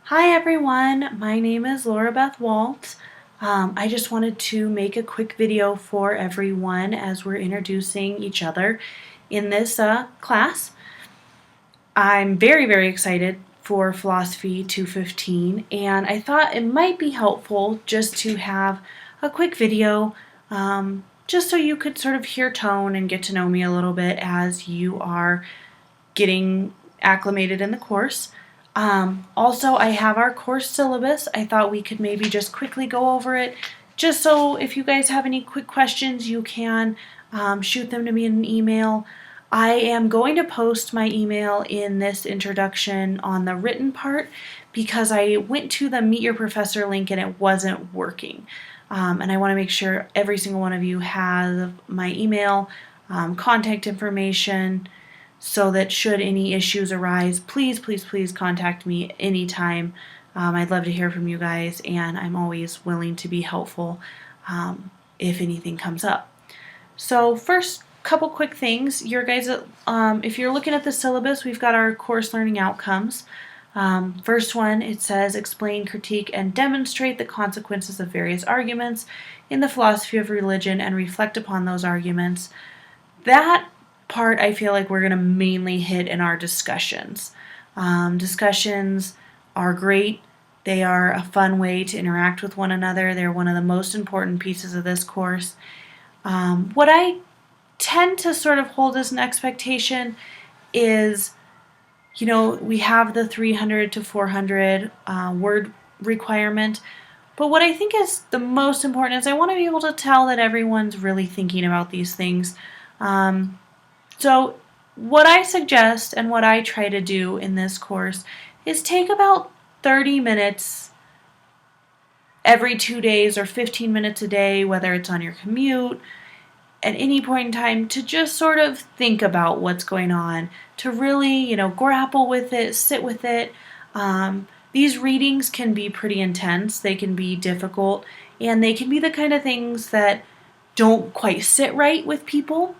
Hi everyone, my name is Laura Beth Walt. I just wanted to make a quick video for everyone as we're introducing each other in this class. I'm very excited for Philosophy 215, and I thought it might be helpful just to have a quick video just so you could sort of hear tone and get to know me a little bit as you are getting acclimated in the course. Also, I have our course syllabus. I thought we could maybe just quickly go over it, just so if you guys have any quick questions, you can shoot them to me in an email. I am going to post my email in this introduction on the written part because I went to the Meet Your Professor link and it wasn't working. And I want to make sure every single one of you has my email, contact information, so that should any issues arise, please contact me anytime. I'd love to hear from you guys, and I'm always willing to be helpful if anything comes up. So first, couple quick things. Your guys, if you're looking at the syllabus, we've got our course learning outcomes. First one, it says explain, critique, and demonstrate the consequences of various arguments in the philosophy of religion and reflect upon those arguments. That part I feel like we're going to mainly hit in our discussions. Discussions are great. They are a fun way to interact with one another. They're one of the most important pieces of this course. What I tend to sort of hold as an expectation is, we have the 300 to 400 word requirement, but what I think is the most important is I want to be able to tell that everyone's really thinking about these things. So what I suggest and what I try to do in this course is take about 30 minutes every 2 days or 15 minutes a day, whether it's on your commute, at any point in time, to just sort of think about what's going on, to really, grapple with it, sit with it. These readings can be pretty intense, they can be difficult, and they can be the kind of things that don't quite sit right with people.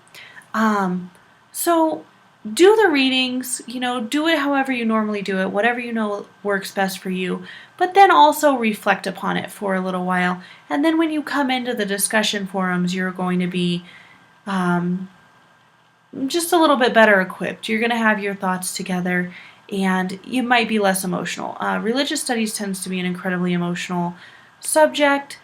So do the readings, do it however you normally do it, whatever you know works best for you, but then also reflect upon it for a little while. And then when you come into the discussion forums, you're going to be just a little bit better equipped. You're going to have your thoughts together, and you might be less emotional. Religious studies tends to be an incredibly emotional subject,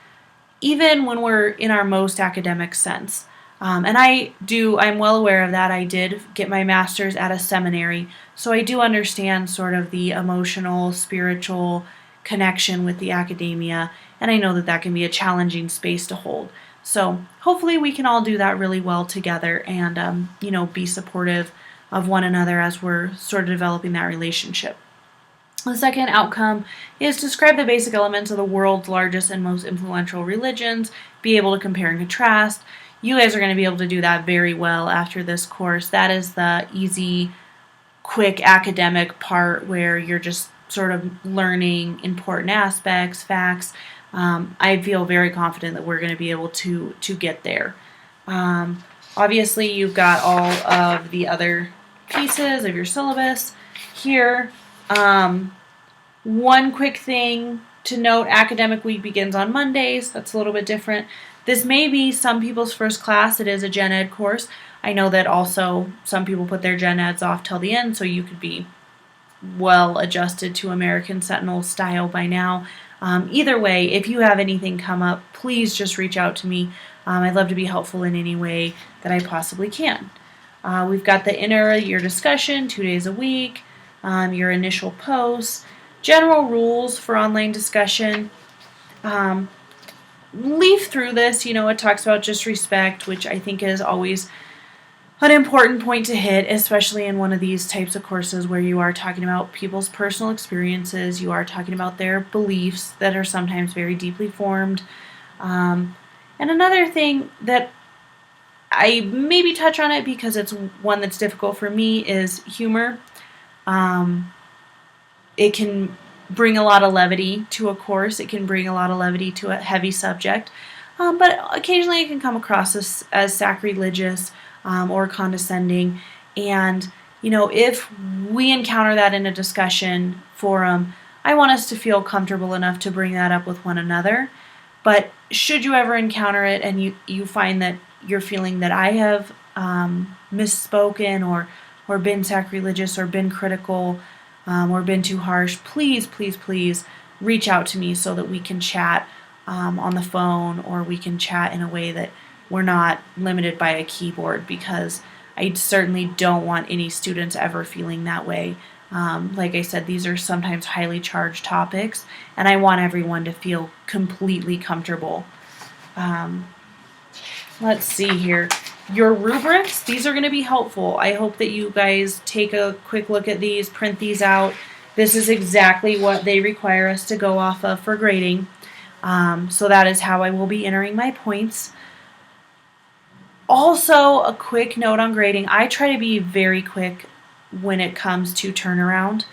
even when we're in our most academic sense. And I'm well aware of that. I did get my master's at a seminary, so I do understand sort of the emotional, spiritual connection with the academia, and I know that that can be a challenging space to hold. So hopefully we can all do that really well together and, be supportive of one another as we're sort of developing that relationship. The second outcome is describe the basic elements of the world's largest and most influential religions, be able to compare and contrast. You guys are going to be able to do that very well after this course. That is the easy, quick academic part where you're just sort of learning important aspects, facts. I feel very confident that we're going to be able to get there. Obviously, you've got all of the other pieces of your syllabus here. One quick thing to note, academic week begins on Mondays. That's a little bit different. This may be some people's first class. It is a gen ed course. I know that also some people put their gen eds off till the end, so you could be well adjusted to American Sentinel style by now. Either way, if you have anything come up, please just reach out to me. I'd love to be helpful in any way that I possibly can. We've got the inner year discussion, 2 days a week, your initial posts, general rules for online discussion. Leaf through this, it talks about just respect, which I think is always an important point to hit, especially in one of these types of courses where you are talking about people's personal experiences, you are talking about their beliefs that are sometimes very deeply formed. And another thing that I maybe touch on it because it's one that's difficult for me is humor. It can bring a lot of levity to a course. It can bring a lot of levity to a heavy subject. But occasionally it can come across as sacrilegious or condescending. And, if we encounter that in a discussion forum, I want us to feel comfortable enough to bring that up with one another. But should you ever encounter it and you find that you're feeling that I have misspoken or been sacrilegious or been critical or been too harsh, please, please, please reach out to me so that we can chat on the phone, or we can chat in a way that we're not limited by a keyboard, because I certainly don't want any students ever feeling that way. Like I said, these are sometimes highly charged topics, and I want everyone to feel completely comfortable. Let's see here. Your rubrics, these are going to be helpful. I hope that you guys take a quick look at these, print these out. This is exactly what they require us to go off of for grading. So that is how I will be entering my points. Also, a quick note on grading. I try to be very quick when it comes to turnaround.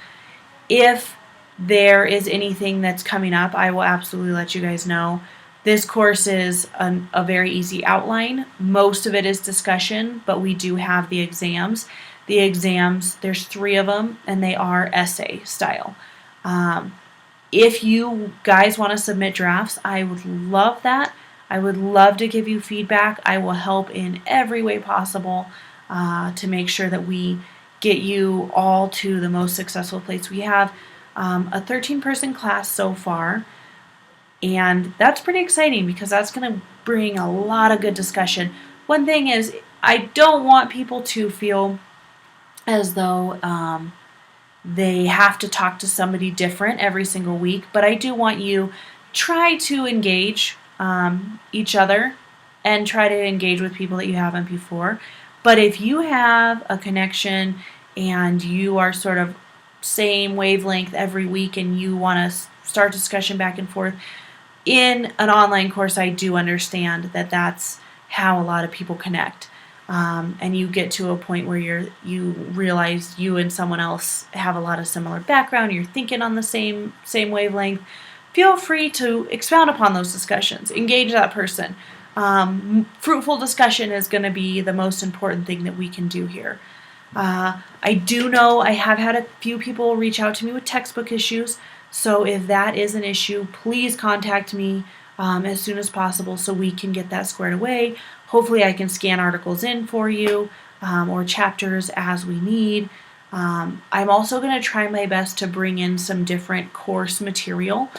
If there is anything that's coming up, I will absolutely let you guys know. This course is a very easy outline. Most of it is discussion, but we do have the exams. The exams, there's 3 of them, and they are essay style. If you guys want to submit drafts, I would love that. I would love to give you feedback. I will help in every way possible to make sure that we get you all to the most successful place. We have a 13-person class so far, and that's pretty exciting because that's going to bring a lot of good discussion. One thing is, I don't want people to feel as though they have to talk to somebody different every single week, but I do want you try to engage each other and try to engage with people that you haven't before. But if you have a connection and you are sort of same wavelength every week and you want to start discussion back and forth, in an online course, I do understand that that's how a lot of people connect. And you get to a point where you realize you and someone else have a lot of similar background, you're thinking on the same wavelength. Feel free to expound upon those discussions. Engage that person. Fruitful discussion is going to be the most important thing that we can do here. I do know I have had a few people reach out to me with textbook issues, so if that is an issue, please contact me as soon as possible so we can get that squared away. Hopefully I can scan articles in for you or chapters as we need. I'm also going to try my best to bring in some different course material.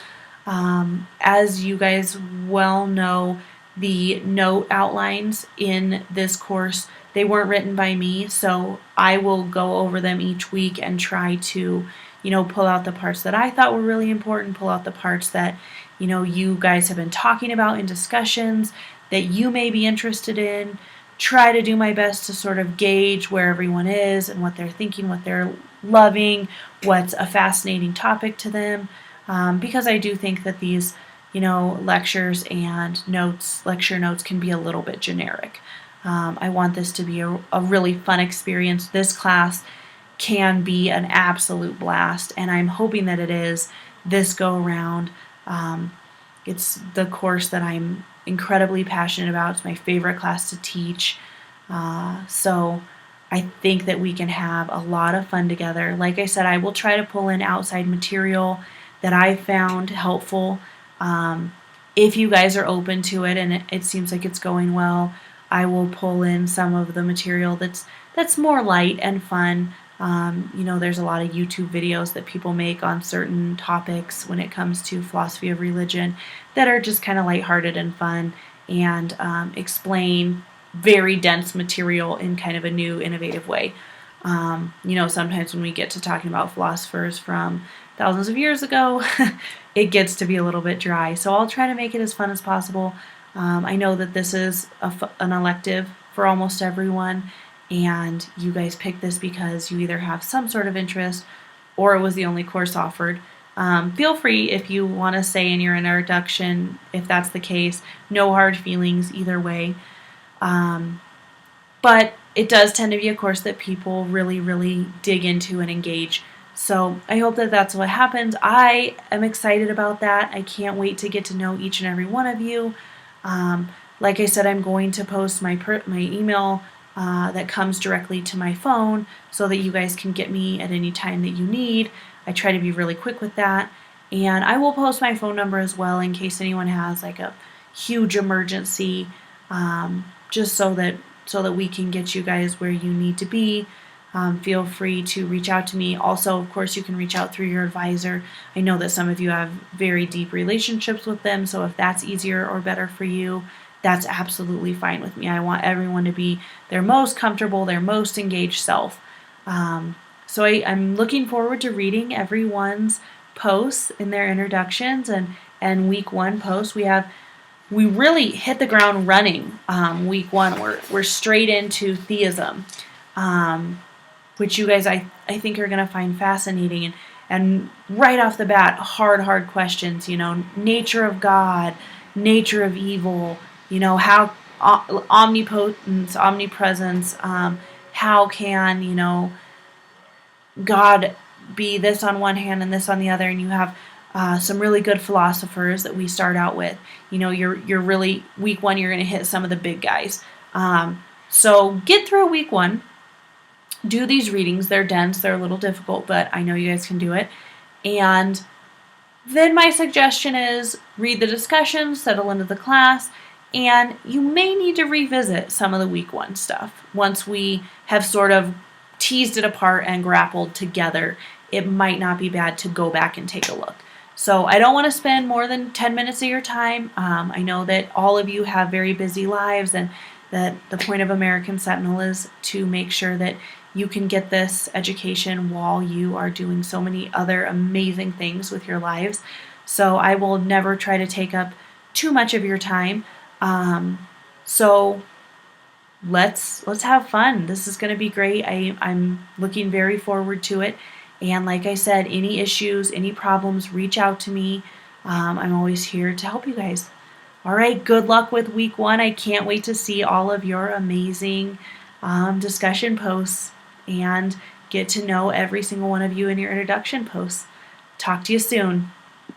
As you guys well know, the note outlines in this course, they weren't written by me, so I will go over them each week and try to, pull out the parts that I thought were really important, pull out the parts that, you guys have been talking about in discussions that you may be interested in. Try to do my best to sort of gauge where everyone is and what they're thinking, what they're loving, what's a fascinating topic to them. Because I do think that these, lectures and lecture notes can be a little bit generic. I want this to be a really fun experience. This class can be an absolute blast, and I'm hoping that it is this go around. It's the course that I'm incredibly passionate about. It's my favorite class to teach. So I think that we can have a lot of fun together. Like I said, I will try to pull in outside material that I found helpful. If you guys are open to it and it seems like it's going well, I will pull in some of the material that's more light and fun. There's a lot of YouTube videos that people make on certain topics when it comes to philosophy of religion that are just kind of lighthearted and fun and explain very dense material in kind of a new, innovative way. Sometimes when we get to talking about philosophers from thousands of years ago, it gets to be a little bit dry. So I'll try to make it as fun as possible. I know that this is an elective for almost everyone, and you guys picked this because you either have some sort of interest or it was the only course offered. Feel free if you want to say in your introduction if that's the case. No hard feelings either way. But it does tend to be a course that people really, really dig into and engage. So I hope that that's what happens. I am excited about that. I can't wait to get to know each and every one of you. Like I said, I'm going to post my email that comes directly to my phone so that you guys can get me at any time that you need. I try to be really quick with that. And I will post my phone number as well in case anyone has like a huge emergency, just so that we can get you guys where you need to be. Feel free to reach out to me. Also, of course, you can reach out through your advisor. I know that some of you have very deep relationships with them, so if that's easier or better for you, that's absolutely fine with me. I want everyone to be their most comfortable, their most engaged self. So I'm looking forward to reading everyone's posts in their introductions and week 1 posts. We really hit the ground running. Week 1, we're straight into theism. Which you guys I think are going to find fascinating, and right off the bat, hard questions, nature of God, nature of evil, how omnipotence, omnipresence, how can, God be this on one hand and this on the other, and you have some really good philosophers that we start out with. You're really, week 1, you're going to hit some of the big guys. So get through week 1. Do these readings. They're dense, they're a little difficult, but I know you guys can do it. And then my suggestion is read the discussions, settle into the class, and you may need to revisit some of the week 1 stuff. Once we have sort of teased it apart and grappled together, it might not be bad to go back and take a look. So I don't want to spend more than 10 minutes of your time. I know that all of you have very busy lives, and that the point of American Sentinel is to make sure that you can get this education while you are doing so many other amazing things with your lives. So I will never try to take up too much of your time. So let's have fun. This is going to be great. I'm looking very forward to it. And like I said, any issues, any problems, reach out to me. I'm always here to help you guys. All right, good luck with week 1. I can't wait to see all of your amazing discussion posts and get to know every single one of you in your introduction posts. Talk to you soon.